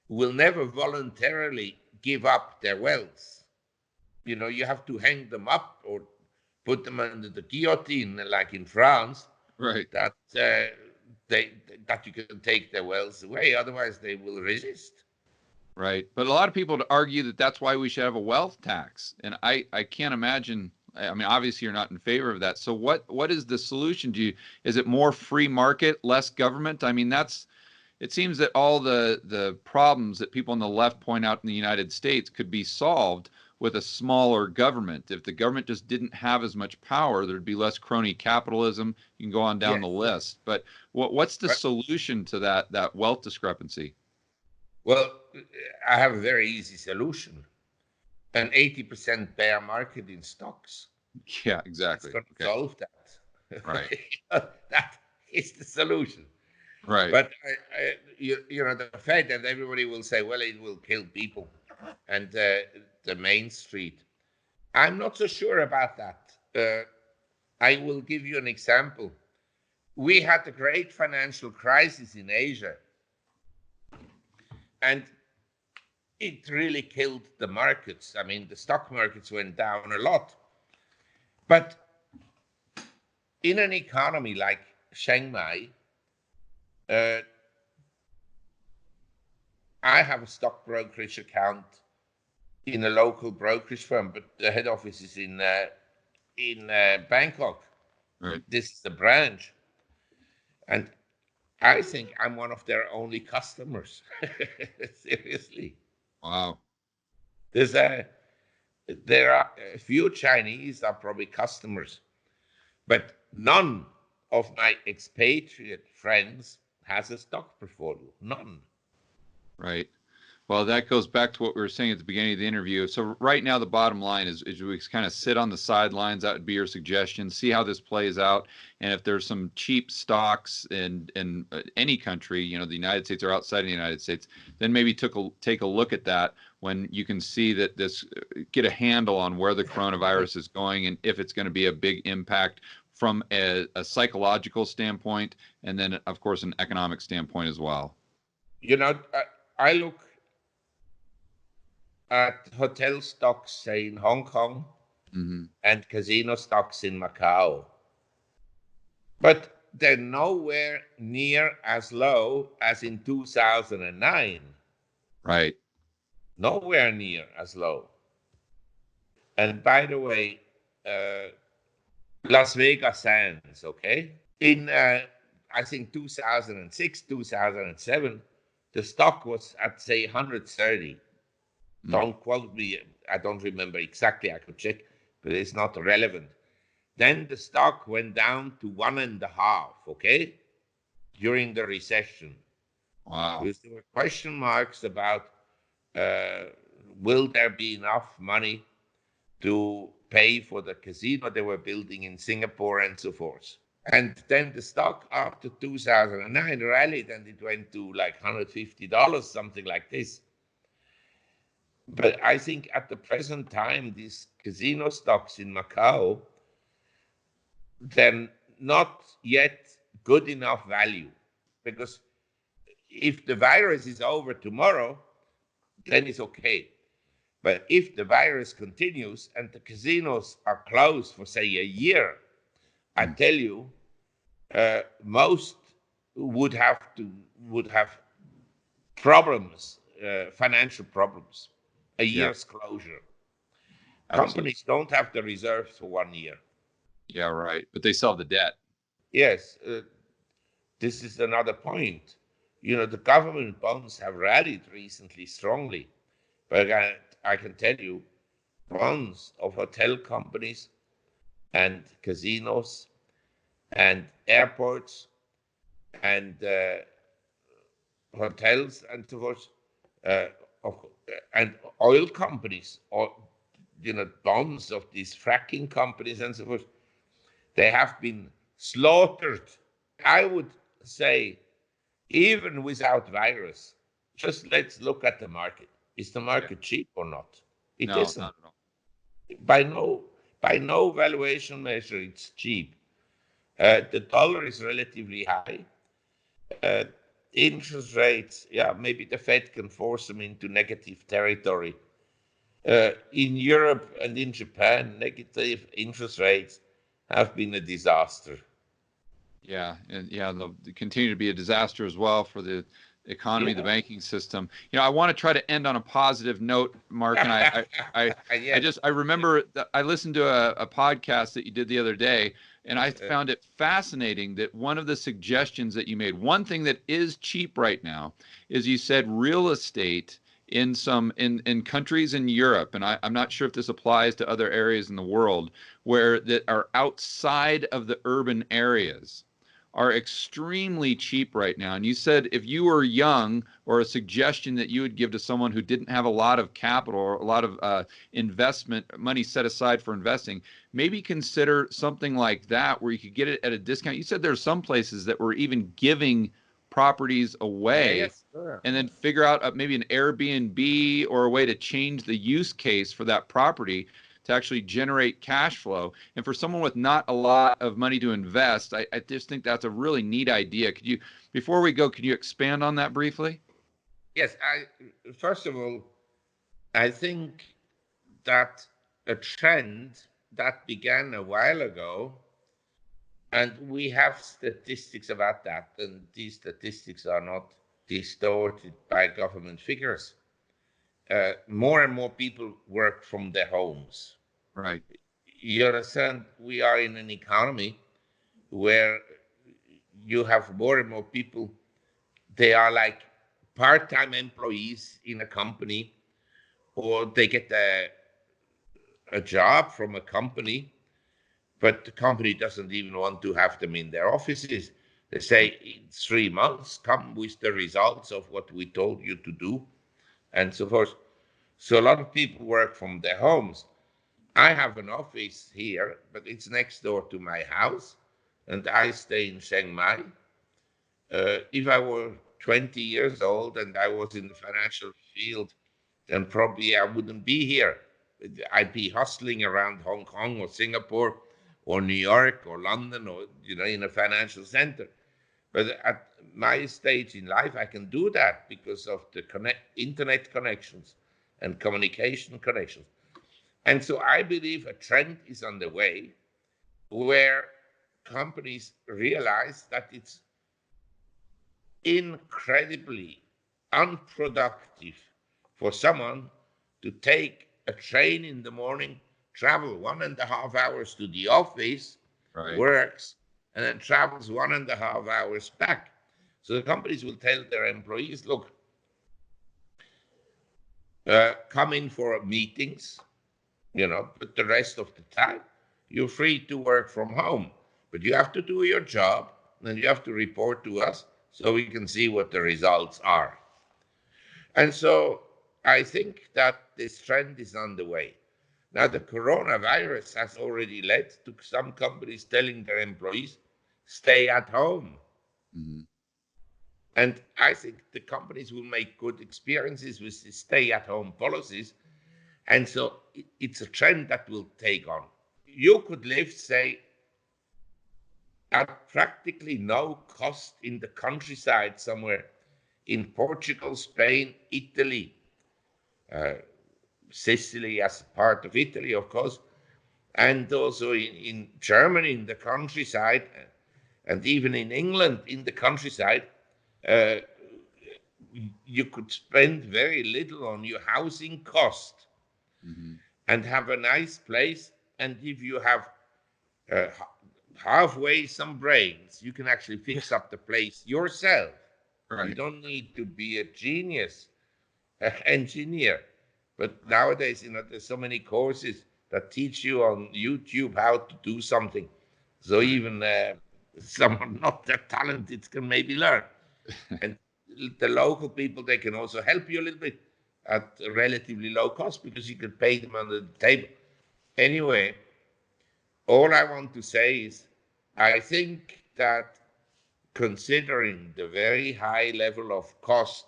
will never voluntarily give up their wealth. You have to hang them up or put them under the guillotine, like in France, Right. that they that you can take their wealth away. Otherwise, they will resist. Right. But a lot of people argue that that's why we should have a wealth tax. And I can't imagine. I mean, obviously you're not in favor of that. So what is the solution? Is it more free market, less government? I mean, it seems that all the problems that people on the left point out in the United States could be solved with a smaller government. If the government just didn't have as much power, there'd be less crony capitalism. You can go on down Yes, the list. But what's the but solution to that wealth discrepancy? well, I have a very easy solution: an 80% bear market in stocks. Yeah, That's exactly. going to Okay. solve Right. that. That is the solution. Right. But the Fed and everybody will say, well, it will kill people, and the Main Street. I'm not so sure about that. I will give you an example. We had a great financial crisis in Asia, and it really killed the markets. I mean, the stock markets went down a lot. But in an economy like Shanghai, uh, I have a stock brokerage account in a local brokerage firm, but the head office is in Bangkok. Right. This is the branch, and I think I'm one of their only customers. Seriously, Wow. there's a there are a few Chinese are probably customers, but none of my expatriate friends has a stock portfolio. None. Right. Well, that goes back to what we were saying at the beginning of the interview. So right now, the bottom line is we kind of sit on the sidelines. That would be your suggestion. See how this plays out, and if there's some cheap stocks in any country, the United States or outside of the United States, then maybe take a look at that when you can see that get a handle on where the coronavirus is going and if it's going to be a big impact from a psychological standpoint, and then of course an economic standpoint as well. I look at hotel stocks, say in Hong Kong, Mm-hmm. and casino stocks in Macau, but they're nowhere near as low as in 2009. Right. Nowhere near as low. And by the way, Las Vegas Sands, okay? In, I think, 2006, 2007, the stock was at, say, 130. Don't quote me. I don't remember exactly. I could check, but it's not relevant. Then the stock went down to 1.5, okay, during the recession. Wow. Because there were question marks about will there be enough money to pay for the casino they were building in Singapore and so forth. And then the stock after 2009 rallied and it went to like $150, something like this. But I think at the present time, these casino stocks in Macau, they're not yet good enough value, because if the virus is over tomorrow, then it's okay. But if the virus continues and the casinos are closed for, say, a year, I tell you, most would have problems, financial problems, a Yeah. year's closure. Absolutely. Companies don't have the reserves for 1 year. Yeah. Right. But they still have the debt. Yes, this is another point. The government bonds have rallied recently strongly, but I can tell you, bonds of hotel companies and casinos and airports and hotels and so forth, uh, and oil companies, or bonds of these fracking companies and so forth, they have been slaughtered. I would say even without virus, just let's look at the market. Is the market cheap or not? It No, isn't. not at all. By no valuation measure, it's cheap. The dollar is relatively high. Uh, Interest rates, yeah, maybe the Fed can force them into negative territory. In Europe and in Japan, negative interest rates have been a disaster. Yeah, and yeah, they'll continue to be a disaster as well for the economy, the Yeah. banking system. I want to try to end on a positive note, Mark. And I Yes. just I remember that I listened to a podcast that you did the other day, and I Uh, found it fascinating that one of the suggestions that you made, one thing that is cheap right now, is you said real estate in countries in Europe, and I'm not sure if this applies to other areas in the world where that are outside of the urban areas are extremely cheap right now. And you said if you were young, or a suggestion that you would give to someone who didn't have a lot of capital or a lot of investment money set aside for investing, maybe consider something like that where you could get it at a discount. You said there's some places that were even giving properties away, yes, sure. and then figure out maybe an Airbnb or a way to change the use case for that property to actually generate cash flow. And for someone with not a lot of money to invest, I just think that's a really neat idea. Before we go, could you expand on that briefly? Yes, first of all, I think that a trend that began a while ago, and we have statistics about that, and these statistics are not distorted by government figures. More and more people work from their homes. Right. You understand, we are in an economy where you have more and more people, they are like part-time employees in a company, or they get a job from a company, but the company doesn't even want to have them in their offices. They say, in 3 months, come with the results of what we told you to do, and so forth. So a lot of people work from their homes. I have an office here, but it's next door to my house, and I stay in Chiang Mai. If I were 20 years old and I was in the financial field, then probably I wouldn't be here. I'd be hustling around Hong Kong or Singapore or New York or London, or in a financial center. But at my stage in life, I can do that because of the internet connections and communication connections. And so I believe a trend is on the way where companies realize that it's incredibly unproductive for someone to take a train in the morning, travel 1.5 hours to the office, Right. works, and then travels 1.5 hours back. So the companies will tell their employees, look, come in for meetings, but the rest of the time, you're free to work from home. But you have to do your job, and you have to report to us so we can see what the results are. And so I think that this trend is on the way. Now, the coronavirus has already led to some companies telling their employees, stay at home. Mm-hmm. And I think the companies will make good experiences with the stay at home policies. And so it's a trend that will take on. You could live, say, at practically no cost in the countryside somewhere in Portugal, Spain, Italy, uh, Sicily as part of Italy, of course, and also in Germany, in the countryside, and even in England, in the countryside. Uh, you could spend very little on your housing cost Mm-hmm. and have a nice place. And if you have uh, halfway some brains, you can actually fix up the place yourself. You Right. don't need to be a genius engineer. But nowadays, there's so many courses that teach you on YouTube how to do something. So Right. even someone not that talented can maybe learn. And the local people, they can also help you a little bit at a relatively low cost because you can pay them under the table. Anyway, all I want to say is I think that considering the very high level of cost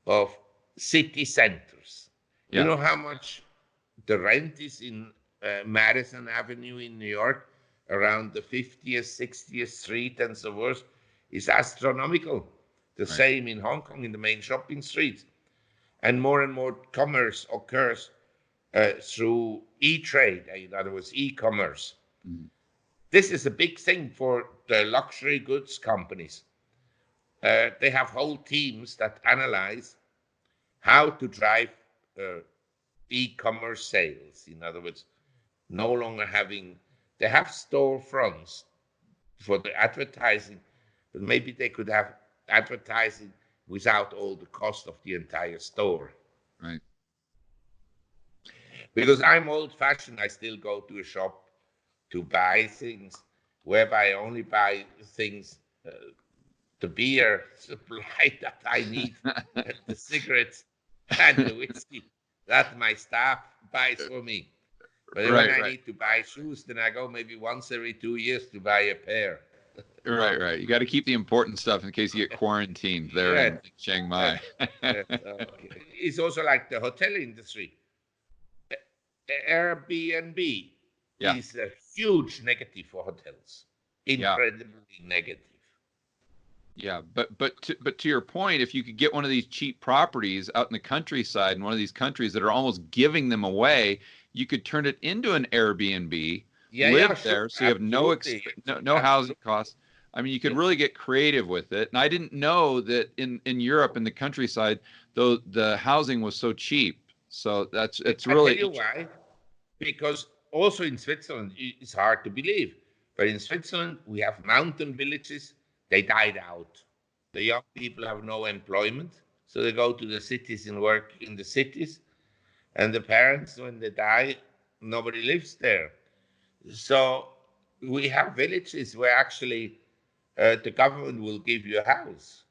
of city centers. You Yeah. know how much the rent is in Madison Avenue in New York, around the 50th, 60th Street and so forth, is astronomical. The same in Hong Kong, in the main shopping streets. And more commerce occurs through e-trade, in other words, e-commerce. Mhm. This is a big thing for the luxury goods companies. They have whole teams that analyze how to drive e-commerce sales. In other words, no longer they have storefronts for the advertising, but maybe they could have advertising without all the cost of the entire store. Right. Because I'm old-fashioned, I still go to a shop to buy things, whereby I only buy things, the beer supply that I need, the cigarettes and the whiskey that my staff buys for me. But when I need to buy shoes, then I go maybe once every 2 years to buy a pair. Right. You got to keep the important stuff in case you get quarantined there in Chiang Mai. Okay. It's also like the hotel industry. Airbnb is a huge negative for hotels. Incredibly negative. Yeah, but to your point, if you could get one of these cheap properties out in the countryside in one of these countries that are almost giving them away, you could turn it into an Airbnb, live there, so you have no housing costs. I mean, you could really get creative with it. And I didn't know that in Europe, in the countryside, though the housing was so cheap. So it's really. I tell you why. Because also in Switzerland, it's hard to believe, but in Switzerland we have mountain villages. They died out. The young people have no employment, so they go to the cities and work in the cities. And the parents, when they die, nobody lives there. So we have villages where actually the government will give you a house,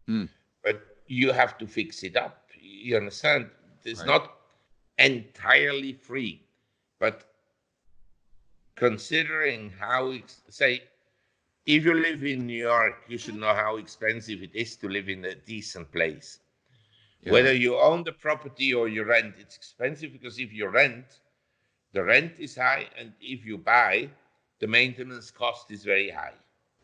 but you have to fix it up. You understand? It's not entirely free, but considering how, say, if you live in New York, you should know how expensive it is to live in a decent place. Yeah. Whether you own the property or you rent, it's expensive because if you rent, the rent is high, and if you buy, the maintenance cost is very high.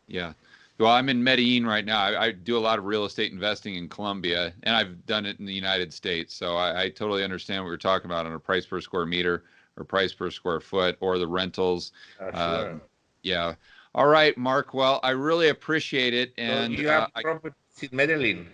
Yeah. Well, I'm in Medellin right now. I do a lot of real estate investing in Colombia, and I've done it in the United States. So I totally understand what you're talking about on a price per square meter or price per square foot or the rentals. Sure. Yeah. All right, Mark. Well, I really appreciate it. And so you have properties in Medellin.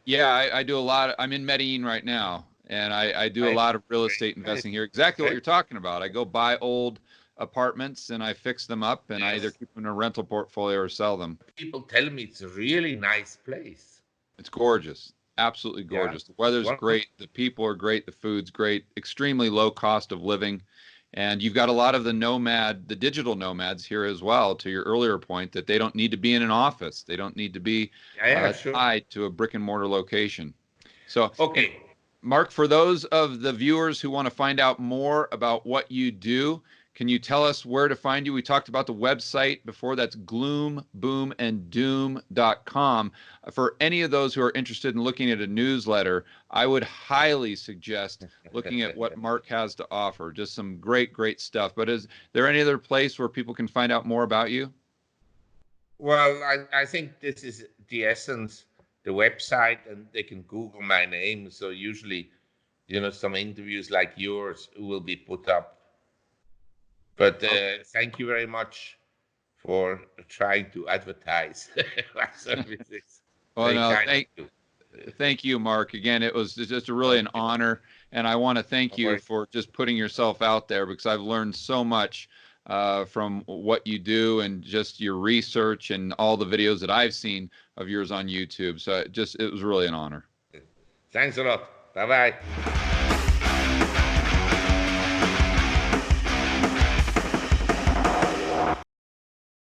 Yeah, I do a lot. I'm in Medellin right now, and I do a lot of real estate investing here. Exactly what you're talking about. I go buy old apartments and I fix them up, and I either keep them in a rental portfolio or sell them. People tell me it's a really nice place. It's gorgeous. Absolutely gorgeous. The weather's great. The people are great. The food's great. Extremely low cost of living. And you've got a lot of the digital nomads here as well, to your earlier point, that they don't need to be in an office. They don't need to be tied to a brick and mortar location. So, okay. Mark, for those of the viewers who want to find out more about what you do, can you tell us where to find you? We talked about the website before. That's gloomboomanddoom.com. For any of those who are interested in looking at a newsletter, I would highly suggest looking at what Mark has to offer. Just some great, great stuff. But is there any other place where people can find out more about you? Well, I think this is the essence, the website, and they can Google my name. So usually, some interviews like yours will be put up. But thank you very much for trying to advertise my services. Well, no, thank you, Mark. Again, it was just really an honor, and I want to thank you for just putting yourself out there, because I've learned so much from what you do and just your research and all the videos that I've seen of yours on YouTube. So it was really an honor. Thanks a lot. Bye-bye.